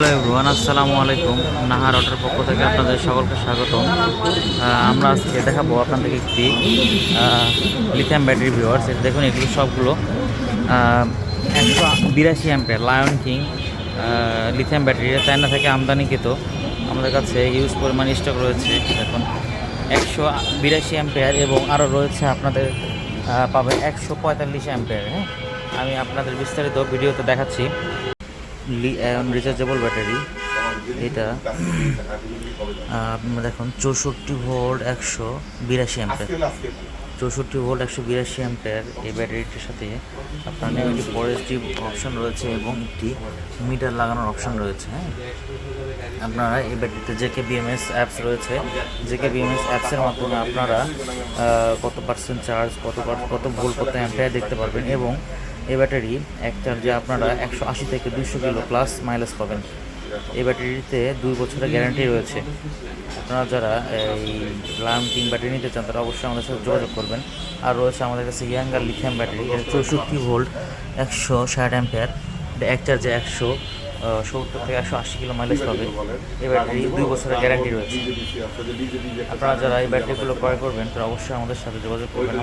Hello everyone, আসসালামু আলাইকুম। নাহার অটোর পক্ষ থেকে আপনাদের সকলকে স্বাগতম। আমরা আজকে দেখাবো আপনাদেরকে একটি লিথিয়াম ব্যাটারি ভিউয়ার্স। এটা দেখুন, এগুলো সবগুলো 182 ampere lion king lithium battery. China থেকে আমদানিকৃত, আমাদের কাছে ইউজ পরিমাণ স্টক রয়েছে। দেখুন, 182 অ্যাম্পিয়ার এবং আরও রয়েছে আপনাদের পাবেন 145 অ্যাম্পিয়ার। হ্যাঁ, আমি আপনাদের বিস্তারিত ভিডিওতে দেখাচ্ছি। রিচার্জেবল ব্যাটারি এটা আপনারা দেখুন, 64 ভোল্ট 182 অ্যাম্পিয়ার। 64 ভোল্ট 182 অ্যাম্পিয়ার এই ব্যাটারিটির সাথে আপনার নেগেটিভ পজিটিভ অপশন রয়েছে এবং একটি মিটার লাগানোর অপশন রয়েছে। হ্যাঁ, আপনারা এই ব্যাটারিতে জেকে বিএমএস অ্যাপস রয়েছে। জেকে বিএমএস অ্যাপসের মাধ্যমে আপনারা কত পার্সেন্ট চার্জ, কত ভোল্ট, কত অ্যাম্পিয়ার দেখতে পারবেন এবং এই ব্যাটারি এক চার্জে আপনারা 180 থেকে 200 কিলো প্লাস মাইলেজ পাবেন। এই ব্যাটারিতে 2 বছরের গ্যারান্টি রয়েছে। আপনারা যারা এই লায়ন কিং ব্যাটারি নিতে চান তারা অবশ্যই আমাদের সাথে যোগাযোগ করবেন। আর রয়েছে আমাদের কাছে ইয়াঙ্গার লিথিয়াম ব্যাটারি, এটা 64 ভোল্ট 160 অ্যাম্পিয়ার। এটা এক চার্জে 170 থেকে 180 কিলো মাইলেজ পাবে। এই ব্যাটারি 2 বছরের গ্যারান্টি রয়েছে। আপনারা যারা এই ব্যাটারিগুলো ক্রয় করবেন তারা অবশ্যই আমাদের সাথে যোগাযোগ করবেন।